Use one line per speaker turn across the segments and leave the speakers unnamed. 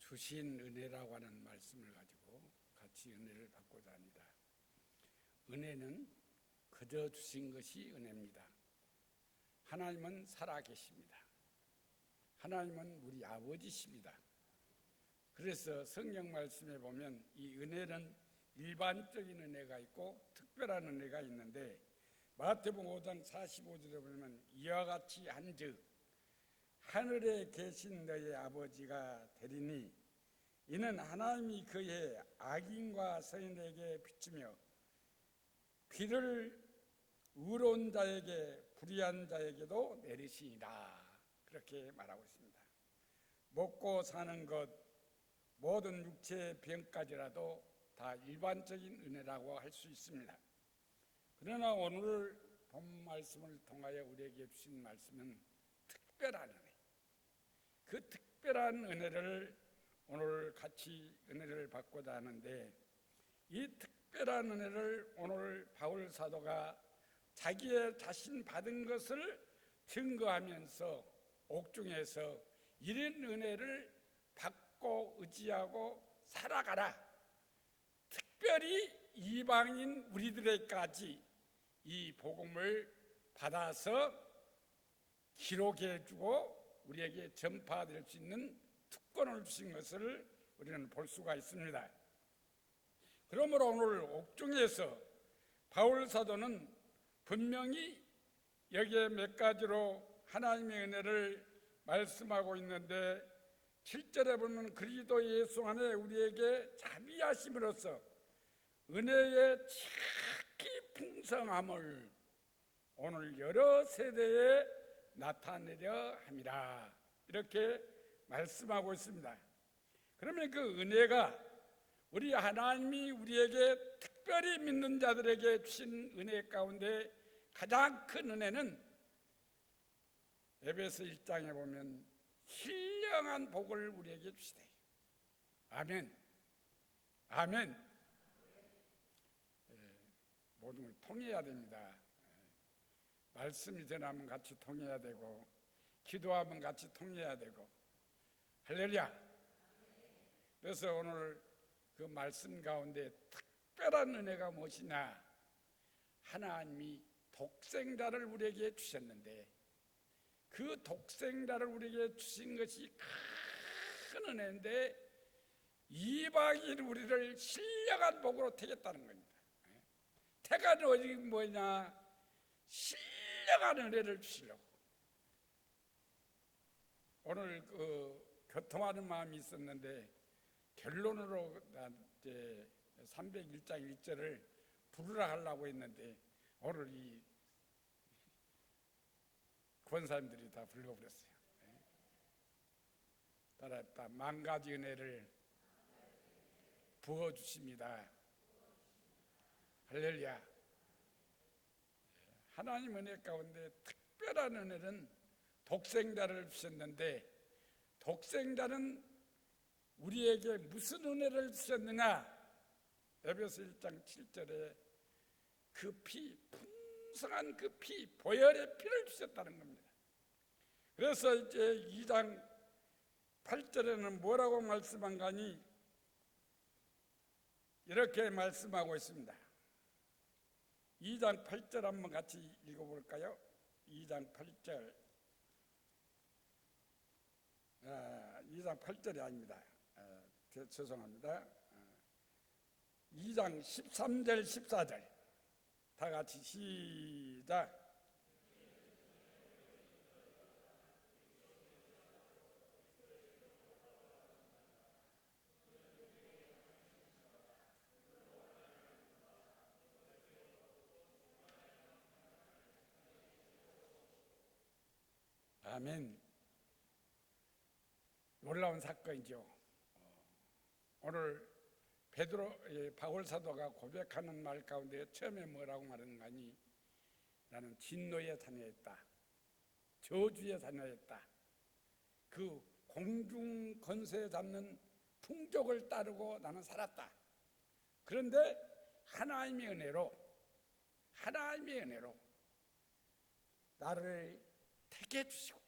주신 은혜라고 하는 말씀을 가지고 같이 은혜를 받고자 합니다. 은혜는 그저 주신 것이 은혜입니다. 하나님은 살아계십니다. 하나님은 우리 아버지십니다. 그래서 성경 말씀에 보면 이 은혜는 일반적인 은혜가 있고 특별한 은혜가 있는데, 마태복음 5장 45절에 보면 이와 같이 한즉 하늘에 계신 너의 아버지가 되리니 이는 하나님이 그의 악인과 선인에게 비추며 비를 의로운 자에게 불의한 자에게도 내리시니라. 그렇게 말하고 있습니다. 먹고 사는 것, 모든 육체의 병까지라도 다 일반적인 은혜라고 할 수 있습니다. 그러나 오늘 본 말씀을 통하여 우리에게 주신 말씀은 특별한 은혜, 그 특별한 은혜를 오늘 같이 은혜를 받고자 하는데, 이 특별한 은혜를 오늘 바울 사도가 자기의 자신 받은 것을 증거하면서 옥중에서 이런 은혜를 받고 의지하고 살아가라, 특별히 이방인 우리들에게까지 이 복음을 받아서 기록해주고 우리에게 전파될 수 있는 특권을 주신 것을 우리는 볼 수가 있습니다. 그러므로 오늘 옥중에서 바울 사도는 분명히 여기에 몇 가지로 하나님의 은혜를 말씀하고 있는데, 7절에 보면 그리스도 예수 안에 우리에게 자비하심으로써 은혜의 지극히 풍성함을 오늘 여러 세대에 나타내려 함이라, 이렇게 말씀하고 있습니다. 그러면 그 은혜가 우리 하나님이 우리에게 특별히 믿는 자들에게 주신 은혜 가운데 가장 큰 은혜는 에베소 1장에 보면 신령한 복을 우리에게 주시되. 아멘. 아멘. 모든 걸 통해야 됩니다. 말씀이 전하면 같이 통해야 되고, 기도하면 같이 통해야 되고. 할렐루야. 그래서 오늘 그 말씀 가운데 특별한 은혜가 무엇이냐, 하나님이 독생자를 우리에게 주셨는데 그 독생자를 우리에게 주신 것이 큰 은혜인데, 이방인 우리를 신령한 복으로 택했다는 겁니다. 택한 오직 뭐냐, 신령한 은혜를 주시려고. 오늘 교통하는 마음이 있었는데 결론으로 이제 301장 1절을 부르라 하려고 했는데 오늘 이 권사님들이 다 불러버렸어요. 따라했다. 만 가지 은혜를 부어주십니다. 할렐루야. 하나님 은혜 가운데 특별한 은혜는 독생자를 주셨는데, 독생자는 우리에게 무슨 은혜를 주셨느냐, 에베소 1장 7절에 그 피, 풍성한 그 피, 보혈의 피를 주셨다는 겁니다. 그래서 이제 2장 8절에는 뭐라고 말씀한가니 이렇게 말씀하고 있습니다. 2장 8절 한번 같이 읽어볼까요? 2장 8절. 2장 8절이 아닙니다. 죄송합니다. 2장 13절 14절 다 같이 시작. 아멘. 놀라운 사건이죠. 오늘 바울 사도가 고백하는 말 가운데 처음에 뭐라고 말하는가니, 나는 진노에 다녀왔다, 저주에 다녀왔다, 그 공중 권세 잡는 풍족을 따르고 나는 살았다. 그런데 하나님의 은혜로 나를 택해 주시고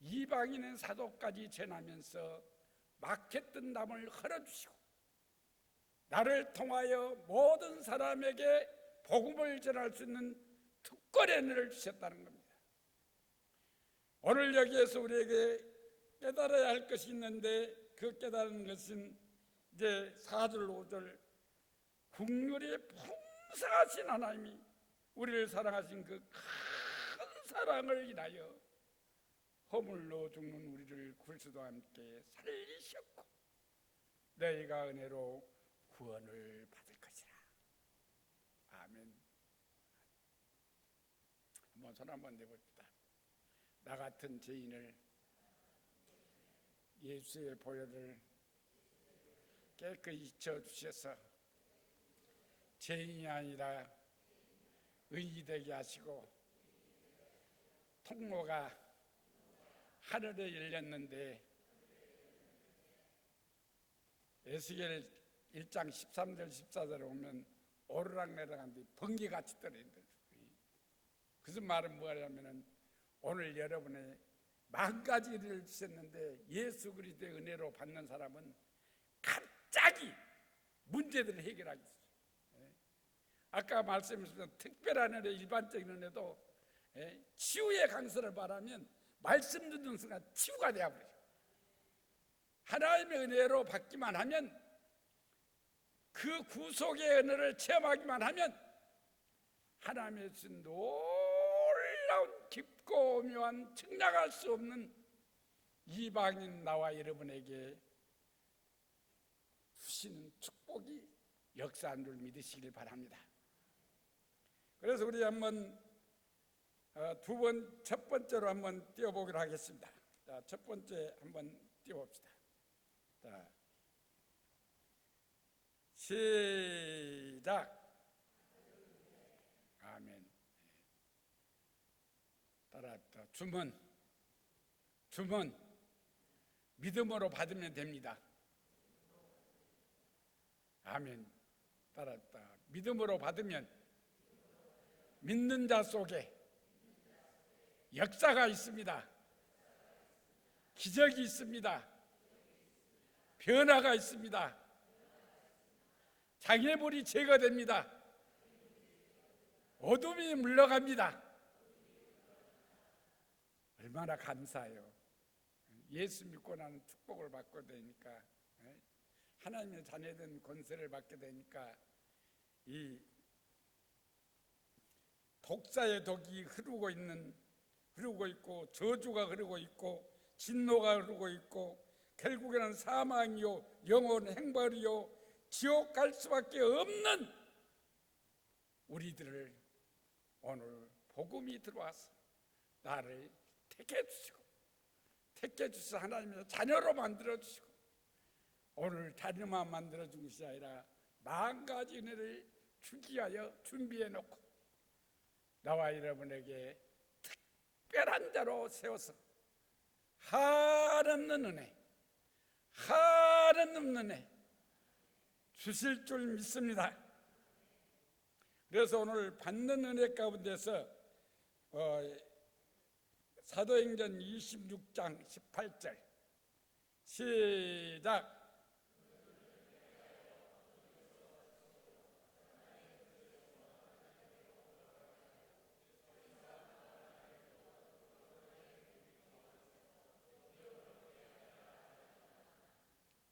이방인의 사도까지 전하면서 막혔던 담을 헐어주시고 나를 통하여 모든 사람에게 복음을 전할 수 있는 특권의 은혜를 주셨다는 겁니다. 오늘 여기에서 우리에게 깨달아야 할 것이 있는데 그 깨달은 것은 이제 4절 5절 국률이 풍성하신 하나님이 우리를 사랑하신 그 큰 사랑을 인하여 허물로 죽는 우리를 그리스도와 함께 살리셨고 너희가 은혜로 구원을 받을 것이라. 아멘. 한번 손 한번 내봅시다. 나 같은 죄인을 예수의 보혈을 깨끗이 지어주셔서 죄인이 아니라 의인이 되게 하시고 통로가 하늘에 열렸는데 에스겔 1장 13절 14절에 보면 오르락내락한데 번개같이 떨어진다. 그 말은 뭐냐면은 오늘 여러분의 만 가지 일을 주셨는데 예수 그리스도의 은혜로 받는 사람은 갑자기 문제들을 해결하고 있어요. 아까 말씀하셨던 특별한 은혜, 일반적인 은혜도 치유의 강서를 바라면 말씀 듣는 순간 치유가 되어버려요. 하나님의 은혜로 받기만 하면 그 구속의 은혜를 체험하기만 하면 하나님의 주신 놀라운 깊고 오묘한 측량할 수 없는 이방인 나와 여러분에게 주시는 축복이 역사한 줄 믿으시길 바랍니다. 그래서 우리 한번 첫 번째로 한번 띄워보기로 하겠습니다. 자, 첫 번째 한번 띄워봅시다. 자, 시작. 아멘. 따라합시다. 주문 믿음으로 받으면 됩니다. 아멘. 따라합시다. 믿음으로 받으면 믿는 자 속에 역사가 있습니다. 기적이 있습니다. 변화가 있습니다. 장애물이 제거됩니다. 어둠이 물러갑니다. 얼마나 감사해요. 예수 믿고 나는 축복을 받게 되니까, 하나님의 자녀된 권세를 받게 되니까 이 독사의 독이 흐르고 있고 저주가 흐르고 있고 진노가 흐르고 있고 결국에는 사망이요 영혼 행벌이요 지옥 갈 수밖에 없는 우리들을 오늘 복음이 들어와서 나를 택해 주셔서 하나님의 자녀로 만들어 주시고 오늘 자녀만 만들어 준 것이 아니라 만 가지 은혜를 주기 위하여 준비해 놓고 나와 여러분에게 특별한 자로 세워서 한없는 은혜 주실 줄 믿습니다. 그래서 오늘 받는 은혜 가운데서 사도행전 26장 18절 시작.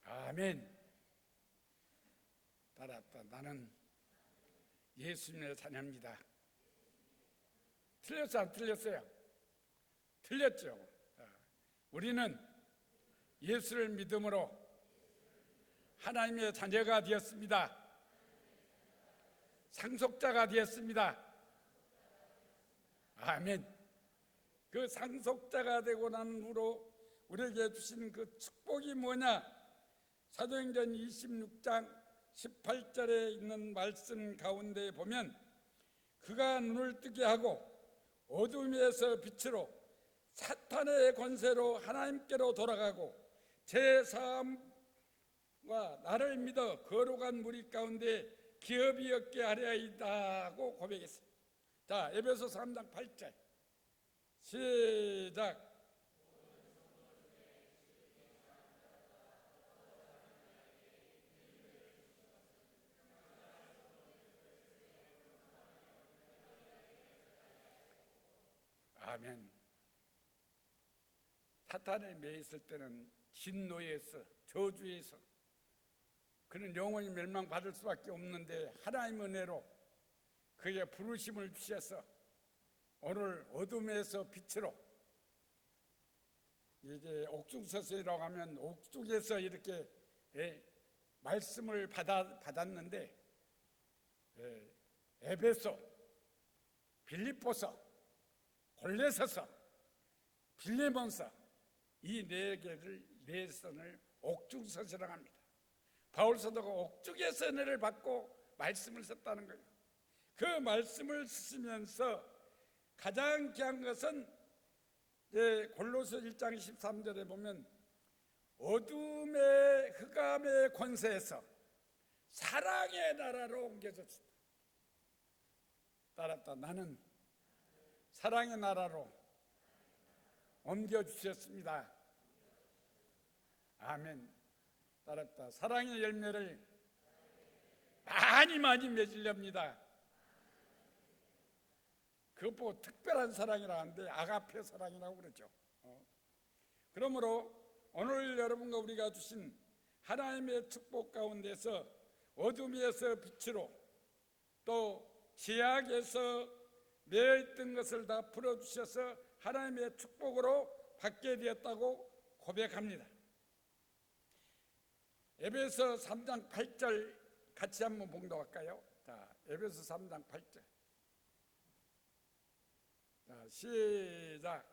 아멘. 따라합시다. 나는 예수님의 자녀입니다. 틀렸어요? 안 틀렸어요? 틀렸죠. 우리는 예수를 믿음으로 하나님의 자녀가 되었습니다. 상속자가 되었습니다. 아멘. 그 상속자가 되고 난 후로 우리에게 주신 그 축복이 뭐냐? 사도행전 26장 18절에 있는 말씀 가운데 보면 그가 눈을 뜨게 하고 어둠에서 빛으로 사탄의 권세로 하나님께로 돌아가고 제 사함과 나를 믿어 거룩한 무리 가운데 기업이 얻게 하려이다고 고백했어요. 자, 에베소 3장 8절 시작. 아멘. 사탄에 매여 있을 때는 진노에서, 저주에서 그는 영원히 멸망받을 수밖에 없는데, 하나님의 은혜로 그에게 부르심을 주셔서 오늘 어둠에서 빛으로, 이제 옥중서서라고 하면 옥중에서 이렇게 말씀을 받았는데, 에베소, 빌립보서, 골로새서, 빌레몬서, 이 네 개를, 네 선을 옥중서서라고 합니다. 바울 사도가 옥중에서 은혜를 받고 말씀을 썼다는 거예요. 그 말씀을 쓰시면서 가장 귀한 것은 골로새 1장 13절에 보면 어둠의 흑암의 권세에서 사랑의 나라로 옮겨졌다. 따랐다. 나는 사랑의 나라로 옮겨주셨습니다. 아멘. 따랐다. 사랑의 열매를 많이 맺으렵니다. 그것 보고 특별한 사랑이라 하는데 아가페 사랑이라고 그러죠. 그러므로 오늘 여러분과 우리가 주신 하나님의 축복 가운데서 어둠에서 빛으로, 또 죄악에서 매여있던 것을 다 풀어주셔서 하나님의 축복으로 받게 되었다고 고백합니다. 에베소 3장 8절 같이 한번 봉독할까요? 자, 에베소 3장 8절. 자, 시작.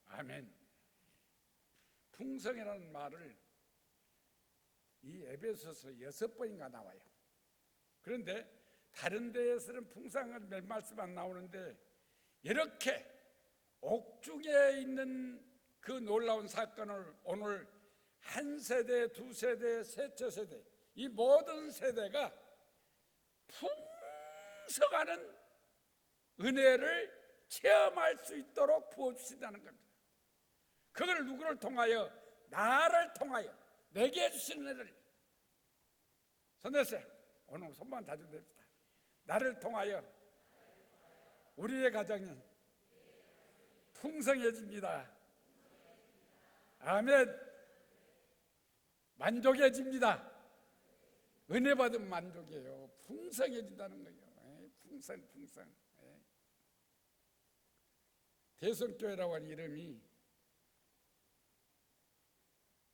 아멘. 풍성이라는 말을 이 에베소서 6번인가 나와요. 그런데 다른 데에서는 풍성한 몇 말씀 안 나오는데, 이렇게 옥중에 있는 그 놀라운 사건을 오늘 한 세대, 두 세대, 셋째 세대, 이 모든 세대가 풍성하는 은혜를 체험할 수 있도록 부어주신다는 겁니다. 그걸 누구를 통하여? 나를 통하여, 내게 주신 은혜를. 손대세요. 오늘 손만 자주 댑시다. 나를 통하여 우리의 가정이 풍성해집니다. 아멘. 만족해집니다. 은혜 받은 만족이에요. 풍성해진다는 거예요. 풍성. 대성교회라고 하는 이름이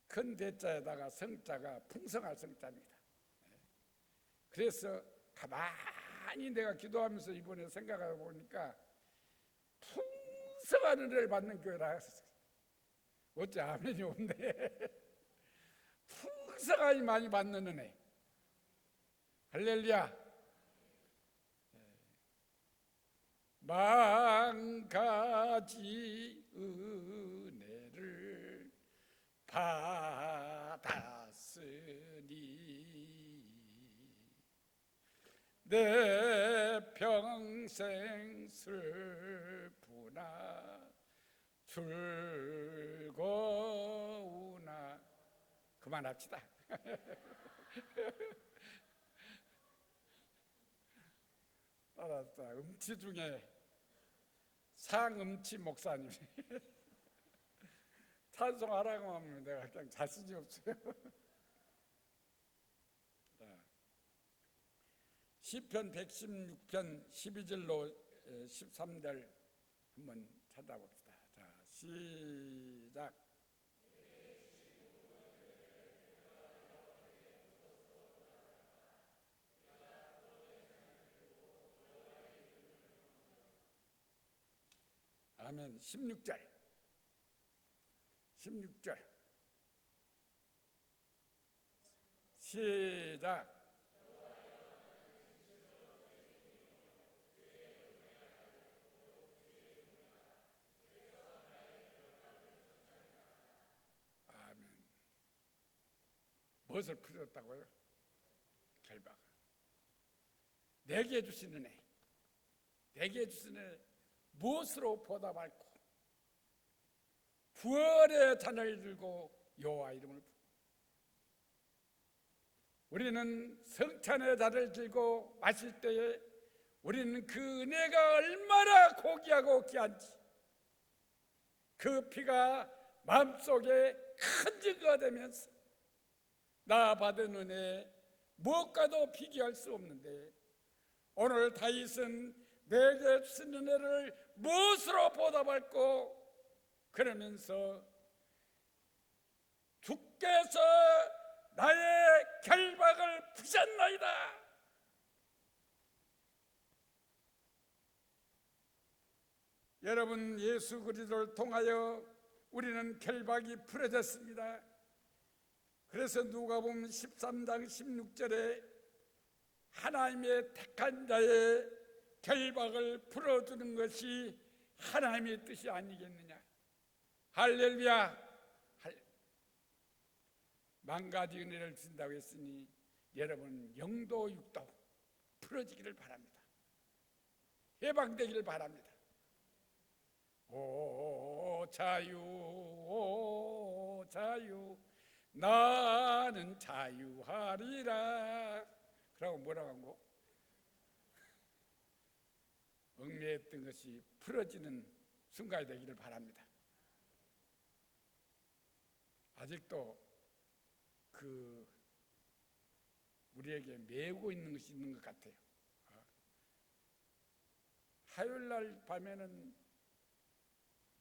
큰 대자에다가 성자가 풍성할 성자입니다. 그래서 가만히 내가 기도하면서 이번에 생각해 보니까 풍성한 은혜를 받는 교회라. 어째 아멘이 없네. 풍성하게 많이 받는 은혜. 할렐루야. 만 가지 은혜를 받았으니 내 평생 슬프나 즐거우나. 그만합시다. 알았다. 음치 중에 상음치 목사님 찬송하라고 하면 내가 그냥 자신이 없어요. 시편 116편 12절로 13절 한번 찾아봅시다. 자, 시작. 아멘. 16절 시작. 아멘. 무엇을 풀었다고요? 결박. 내게 주신 은혜, 내게 주신 은혜 무엇으로 보답할고 구원의 잔을 들고 여호와 이름을 부르고, 우리는 성찬의 잔을 들고 마실 때에 우리는 그 은혜가 얼마나 고귀하고 귀한지, 그 피가 마음속에 큰 증거가 되면서 나 받은 은혜 무엇과도 비교할 수 없는데, 오늘 다윗은 내게 주신 은혜를 무엇으로 보답할꼬? 그러면서 주께서 나의 결박을 푸셨나이다. 여러분, 예수 그리스도를 통하여 우리는 결박이 풀어졌습니다. 그래서 누가복음 13장 16절에 하나님의 택한 자의 결박을 풀어주는 것이 하나님의 뜻이 아니겠느냐. 할렐루야. 만 가지 은혜를 주신다고 했으니 여러분 영도 육도 풀어지기를 바랍니다. 해방되기를 바랍니다. 오 자유, 오 자유, 나는 자유하리라. 그러고 뭐라고 한 거? 얽매였던 것이 풀어지는 순간이 되기를 바랍니다. 아직도 우리에게 메고 있는 것이 있는 것 같아요. 화요일날 밤에는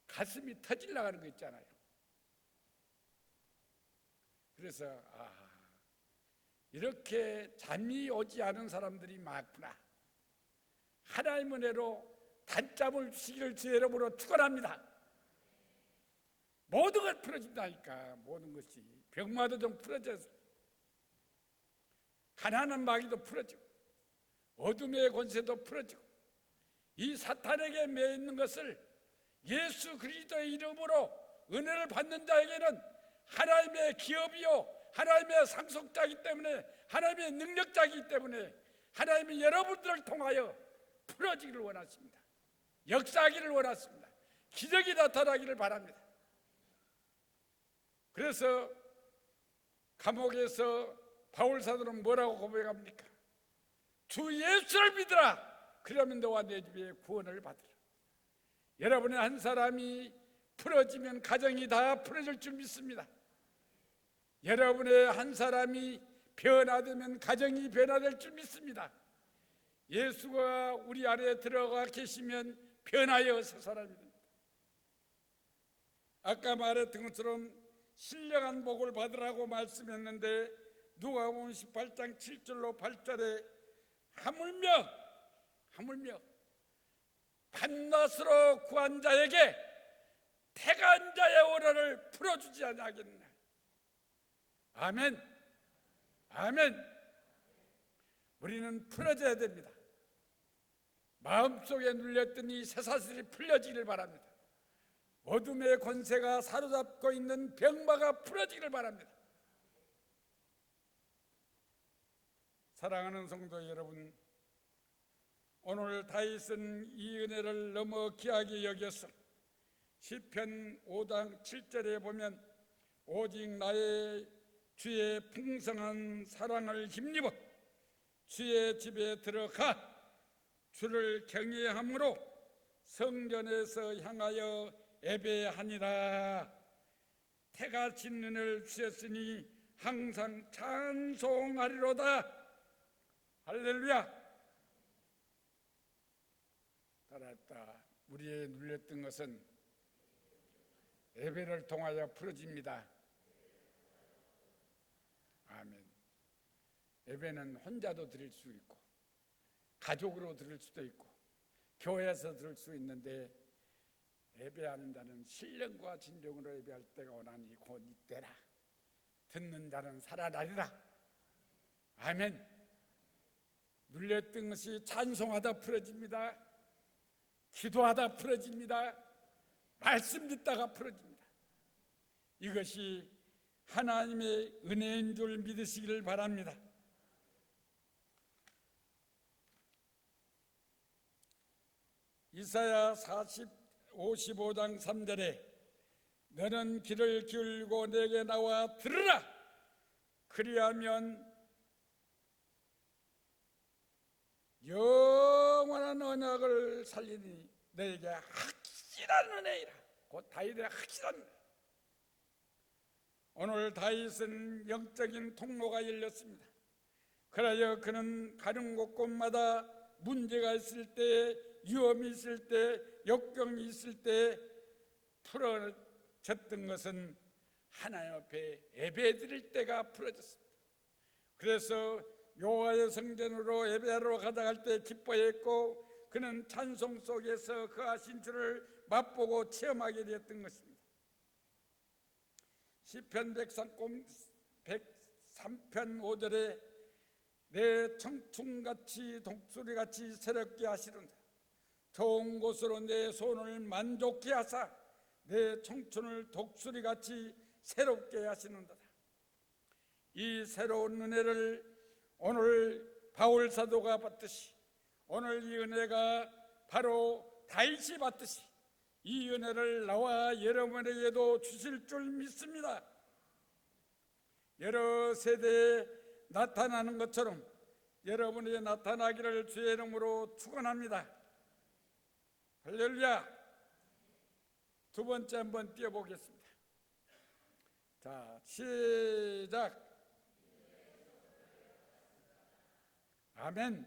가슴이 터질라 하는 거 있잖아요. 그래서 이렇게 잠이 오지 않은 사람들이 많구나. 하나님 은혜로 단잠을 주시기를 주의 이름으로 축원합니다. 모든 것 풀어진다니까. 모든 것이 병마도 좀 풀어져서, 가난한 마귀도 풀어지고, 어둠의 권세도 풀어지고, 이 사탄에게 매여 있는 것을 예수 그리스도의 이름으로 은혜를 받는 자에게는 하나님의 기업이요 하나님의 상속자이기 때문에, 하나님의 능력자이기 때문에 하나님이 여러분들을 통하여 풀어지기를 원하십니다. 역사하기를 원하십니다. 기적이 나타나기를 바랍니다. 그래서 감옥에서 바울 사도는 뭐라고 고백합니까? 주 예수를 믿으라. 그러면 너와 내 집에 구원을 받으라. 여러분의 한 사람이 풀어지면 가정이 다 풀어질 줄 믿습니다. 여러분의 한 사람이 변화되면 가정이 변화될 줄 믿습니다. 예수가 우리 안에 들어가 계시면 변화의 사람이 됩니다. 아까 말했던 것처럼 신령한 복을 받으라고 말씀했는데, 누가복음 18장 7절로 8절에 하물며 밤낮으로 구한 자에게 택한 자의 오라를 풀어주지 않겠느냐. 아멘. 아멘. 우리는 풀어져야 됩니다. 마음속에 눌렸던 이 쇠사슬이 풀려지기를 바랍니다. 어둠의 권세가 사로잡고 있는 병마가 풀어지기를 바랍니다. 사랑하는 성도 여러분, 오늘 다윗은 이 은혜를 너무 귀하게 여겨서 시편 5장 7절에 보면 오직 나의 주의 풍성한 사랑을 힘입어 주의 집에 들어가 주를 경외함으로 성전에서 향하여 예배하니라. 태가 진는을 주셨으니 항상 찬송하리로다. 할렐루야. 따랐다. 우리의 눌렸던 것은 예배를 통하여 풀어집니다. 아멘. 예배는 혼자도 드릴 수 있고 가족으로 드릴 수도 있고 교회에서 드릴 수 있는데, 예배하는 자는 신령과 진정으로 예배할 때가 오나니 곧 이때라. 듣는 자는 살아나리라. 아멘. 눌렸던 것이 찬송하다 풀어집니다. 기도하다 풀어집니다. 말씀 듣다가 풀어집니다. 이것이 하나님의 은혜인 줄 믿으시기를 바랍니다. 이사야 55장 3절에 너는 귀를 기울이고 내게 나와 들으라. 그리하면 영원한 언약을 살리니 너에게 확실한 은혜이라. 곧 다윗의 확실한 은혜. 오늘 다윗은 영적인 통로가 열렸습니다. 그래야 그는 가는 곳곳마다 문제가 있을 때, 위험이 있을 때, 역경이 있을 때 풀어졌던 것은 하나님 앞에 예배드릴 때가 풀어졌습니다. 그래서 여호와의 성전으로 예배하러 가져갈 때 기뻐했고, 그는 찬송 속에서 그 하신 줄을 맛보고 체험하게 되었던 것입니다. 시편 103편 5절에 내 청춘같이 독수리같이 새롭게 하시는다. 좋은 곳으로 내 손을 만족케 하사 내 청춘을 독수리같이 새롭게 하시는다. 이 새로운 은혜를 오늘 바울 사도가 받듯이, 오늘 이 은혜가 바로 다윗이 받듯이 이 은혜를 나와 여러분에게도 주실 줄 믿습니다. 여러 세대에 나타나는 것처럼 여러분에게 나타나기를 주의 이름으로 축원합니다. 할렐루야. 두 번째 한번 띄워보겠습니다. 자, 시작. 아멘.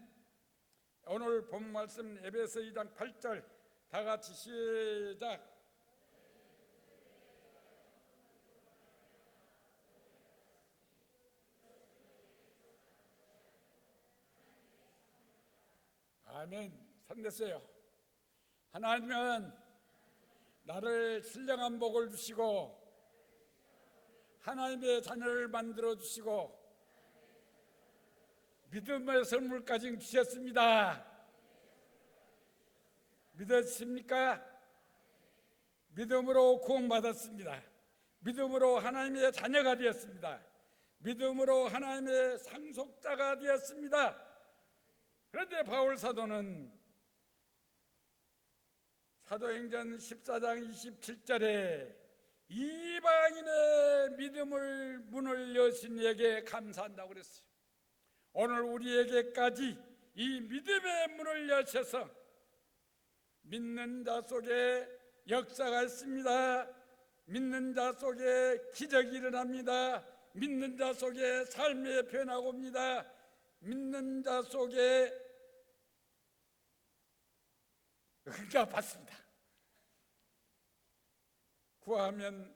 오늘 본 말씀 에베소 2장 8절 다 같이 시작. 아멘. 손댔어요. 하나님은 나를 신령한 복을 주시고 하나님의 자녀를 만들어 주시고 믿음의 선물까지 주셨습니다. 믿으십니까? 믿음으로 구원받았습니다. 믿음으로 하나님의 자녀가 되었습니다. 믿음으로 하나님의 상속자가 되었습니다. 그런데 바울 사도는 사도행전 14장 27절에 이방인의 믿음을 문을 여신 이에게 감사한다고 그랬어요. 오늘 우리에게까지 이 믿음의 문을 여셔서 믿는 자 속에 역사가 있습니다. 믿는 자 속에 기적이 일어납니다. 믿는 자 속에 삶이 변하고 옵니다. 믿는 자 속에 은혜가 받습니다. 구하면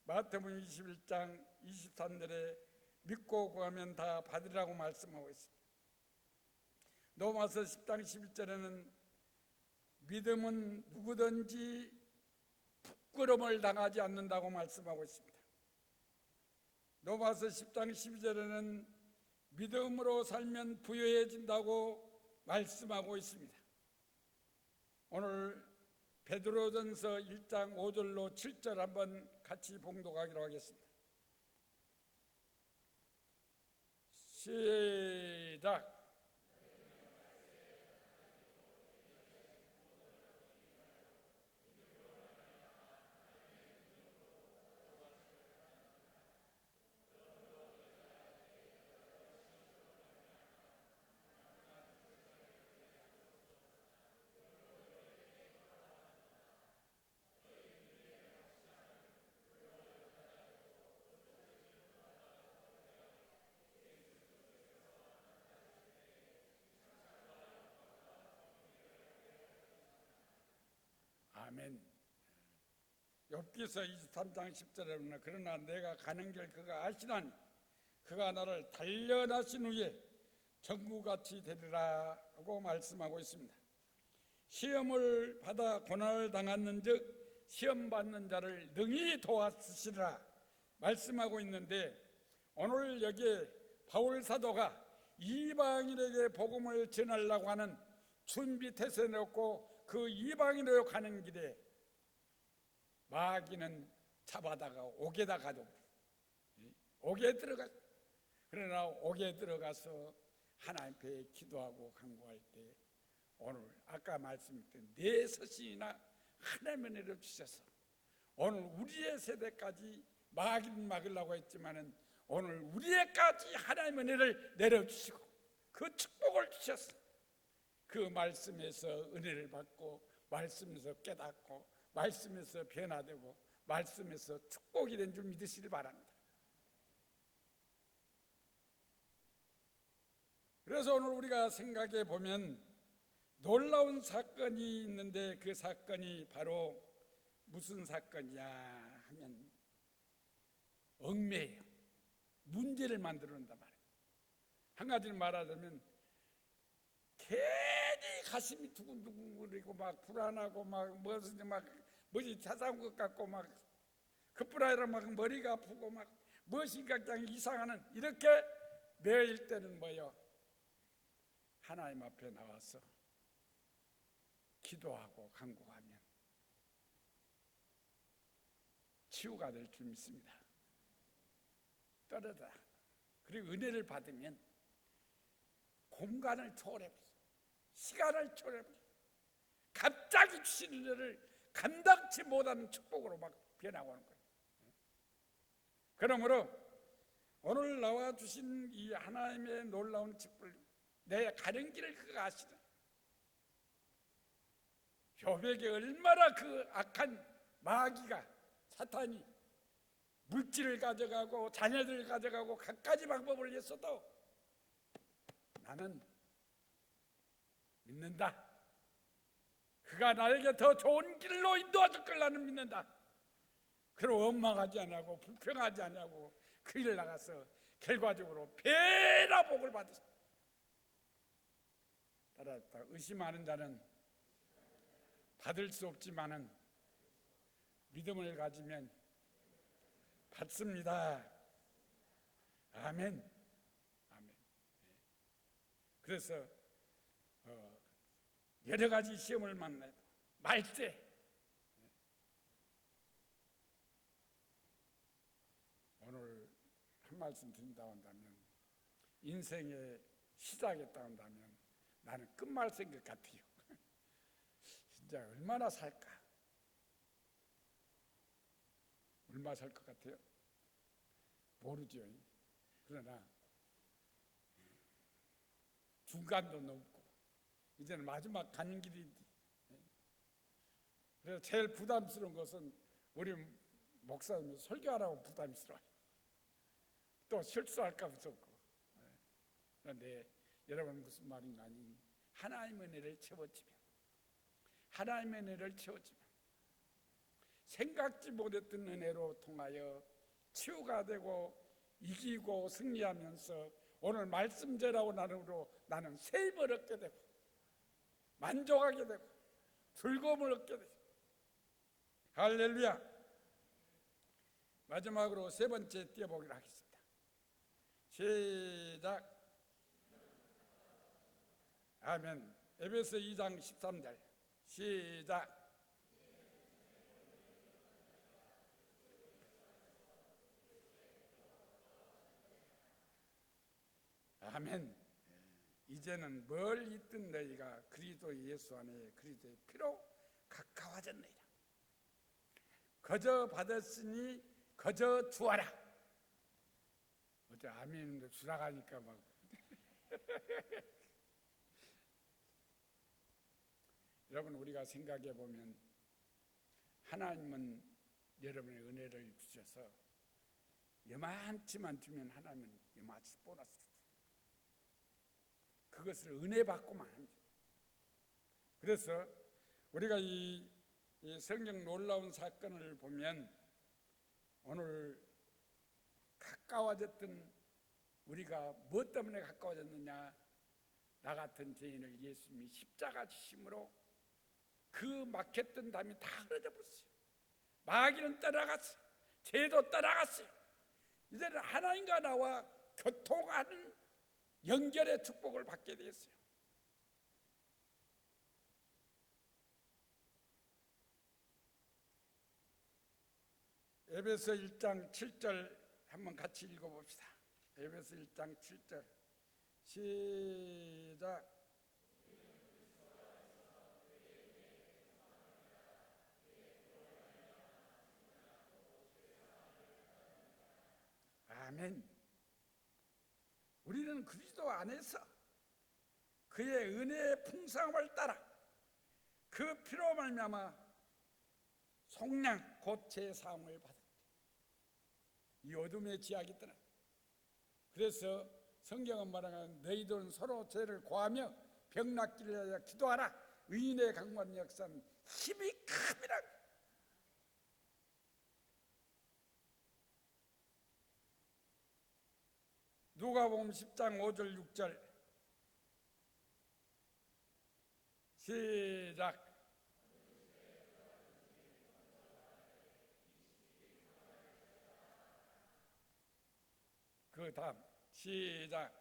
마태복음 21장 23절에 믿고 구하면 다 받으라고 말씀하고 있습니다. 로마서 10장 11절에는 믿음은 누구든지 부끄러움을 당하지 않는다고 말씀하고 있습니다. 로마서 10장 12절에는 믿음으로 살면 부유해진다고 말씀하고 있습니다. 오늘 베드로전서 1장 5절로 7절 한번 같이 봉독하기로 하겠습니다. 시작. 아멘. 욥기서 23장 10절에 보면 그러나 내가 가는 길 그가 아시나니 그가 나를 단련하신 후에 전구같이 되리라고 말씀하고 있습니다. 시험을 받아 고난을 당하는즉 시험 받는 자를 능히 도와주시리라 말씀하고 있는데, 오늘 여기에 바울 사도가 이방인에게 복음을 전하려고 하는 준비 태세에 놓고 그 이방인으로 가는 길에 마귀는 잡아다가 옥에다 가도 옥에 들어가. 그러나 옥에 들어가서 하나님께 기도하고 간구할 때 오늘 아까 말씀드린 네 서신이나 하나님의 은혜를 주셔서 오늘 우리의 세대까지 마귀는 막으려고 했지만은 오늘 우리에까지 하나님의 은혜를 내려주시고 그 축복을 주셨어. 그 말씀에서 은혜를 받고 말씀에서 깨닫고 말씀에서 변화되고 말씀에서 축복이 된 줄 믿으시길 바랍니다. 그래서 오늘 우리가 생각해 보면 놀라운 사건이 있는데 그 사건이 바로 무슨 사건이냐 하면 얽매예요. 문제를 만들어낸단 말이에요. 한 가지를 말하자면 괜히 가슴이 두근두근거리고 막 불안하고 막 뭐지 자상한 것 같고 막 급불하라 막 머리가 아프고 막 무엇인가 그냥 이상하는 이렇게 매일 때는 뭐요? 하나님 앞에 나와서 기도하고 간구하면 치유가 될 줄 믿습니다. 떨어져. 그리고 은혜를 받으면 공간을 초월해버려, 시간을 초월해버려, 갑자기 주신 은혜를 감당치 못하는 축복으로 막 변하고 하는 거예요. 그러므로 오늘 나와 주신 이 하나님의 놀라운 축복을 내 가는 길을 그가 아시는 욥에게 얼마나 그 악한 마귀가 사탄이 물질을 가져가고 자녀들을 가져가고 갖가지 방법을 했어도 나는 믿는다. 그가 나에게 더 좋은 길로 인도하실 걸 나는 믿는다. 그럼 원망하지 않고 불평하지 않고 그 일 나가서 결과적으로 배나 복을 받았습니다. 따라서 의심하는 자는 받을 수 없지만은 믿음을 가지면 받습니다. 아멘. 아멘. 그래서 여러 가지 시험을 만나도 말세 오늘 한 말씀 드린다 한다면 인생의 시작했다 한다면 나는 끝말생 것 같아요. 진짜 얼마나 살까? 얼마 살 것 같아요? 모르죠. 그러나 중간도 넘고 이제는 마지막 가는 길인데, 그래서 제일 부담스러운 것은 우리 목사님이 설교하라고 부담스러워요. 또 실수할까 무섭고. 그런데 여러분 무슨 말인가 하니 하나님의 은혜를 채워지면 하나님의 은혜를 채워지면 생각지 못했던 은혜로 통하여 치유가 되고 이기고 승리하면서 오늘 말씀제라고 나는 세임을 얻게 되고 만족하게 되고 즐거움을 얻게 되고 할렐루야. 마지막으로 세 번째 띄워보기로 하겠습니다. 시작. 아멘. 에베소 2장 13절 시작. 아멘. 이제는 뭘 잊든 너희가 그리스도 예수 안에 그리스도의 피로 가까워졌느니라. 거저 받았으니 거저 주어라. 어제 아멘인데 주라가니까 막 여러분 우리가 생각해 보면 하나님은 여러분의 은혜를 주셔서 요만치만 주면 하나님은 요만치 보너스 주죠. 그것을 은혜 받고만 합니다. 그래서 우리가 이 성경 놀라운 사건을 보면 오늘 가까워졌던 우리가 무엇 때문에 가까워졌느냐? 나 같은 죄인을 예수님이 십자가 지심으로 그 막혔던 담이 다 흐려져 버렸어요. 마귀는 떠나갔어요. 죄도 떠나갔어요. 이제는 하나님과 나와 교통하는 연결의 축복을 받게 되었어요. 에베소 1장 7절 한번 같이 읽어봅시다. 에베소 1장 7절 시작. 아멘. 우리는 그리스도 안에서 그의 은혜의 풍성함을 따라 그 피로 말미암아 속량 곧 제사함을 받았다. 이 어둠의 지하기 떠나. 그래서 성경은 말하는 너희들은 서로 죄를 고하며 병 낫기를 위하여 기도하라. 의인의 강구하는 역사는 힘이 큽니다. 누가복음 10장 5절 6절 시작. 그 다음 시작.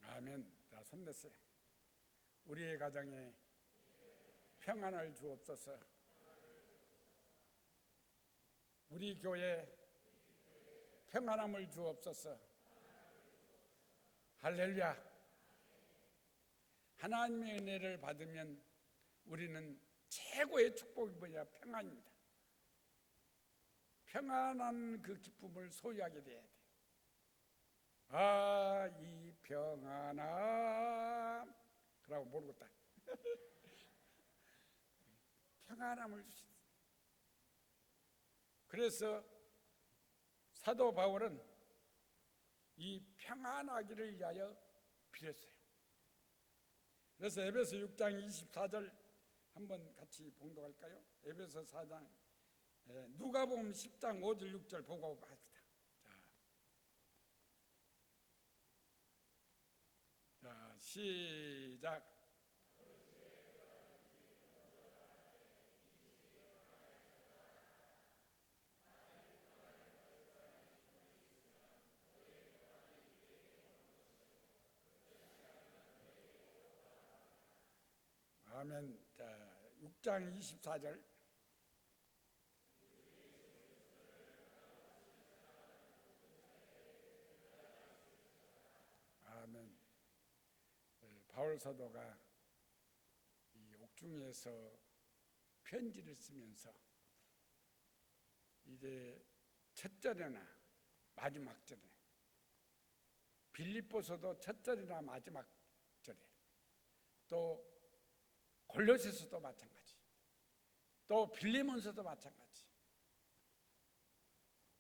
아멘. 자, 손댔어요. 우리의 가정에 평안을 주옵소서. 우리 교회에 평안함을 주옵소서. 할렐루야. 하나님의 은혜를 받으면 우리는 최고의 축복이 뭐냐? 평안입니다. 평안한 그 기쁨을 소유하게 돼야 돼요. 아, 이 평안함. 그러고 모르겠다. 평안함을 주신다. 그래서 사도 바울은 이 평안하기를 위하여 빌었어요. 그래서 에베소 6장 24절 한번 같이 봉독할까요? 에베소 4장 누가복음 10장 5절 6절 보고 합시다. 자, 시작. 아멘. 자, 6장 24절. 아멘. 바울 사도가 이 옥중에서 편지를 쓰면서 이제 첫 절이나 마지막 절에, 빌립보서도 첫 절이나 마지막 절에, 또 골로새서도 마찬가지, 또 빌레몬서도 마찬가지.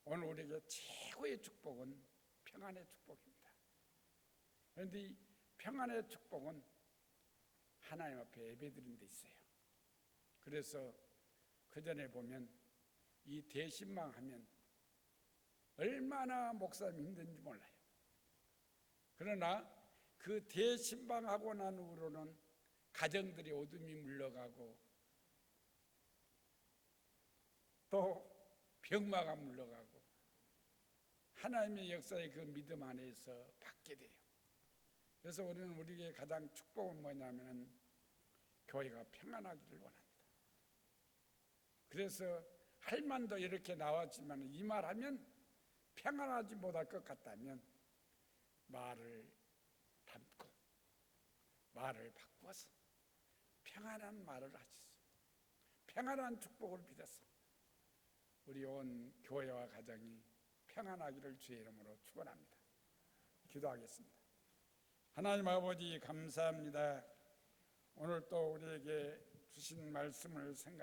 오늘 우리에게 최고의 축복은 평안의 축복입니다. 그런데 이 평안의 축복은 하나님 앞에 예배드리는 데 있어요. 그래서 그 전에 보면 이 대신방하면 얼마나 목사님이 힘든지 몰라요. 그러나 그 대신방하고 난 후로는 가정들이 어둠이 물러가고 또 병마가 물러가고 하나님의 역사의 그 믿음 안에서 받게 돼요. 그래서 우리는 우리에게 가장 축복은 뭐냐면 교회가 평안하기를 원합니다. 그래서 할 만도 이렇게 나왔지만 이 말하면 평안하지 못할 것 같다면 말을 담고 말을 바꾸어서 평안한 말을 하시소. 평안한 축복을 빌어서 우리 온 교회와 가정이 평안하기를 주의 이름으로 축원합니다. 기도하겠습니다. 하나님 아버지 감사합니다. 오늘 또 우리에게 주신 말씀을 생각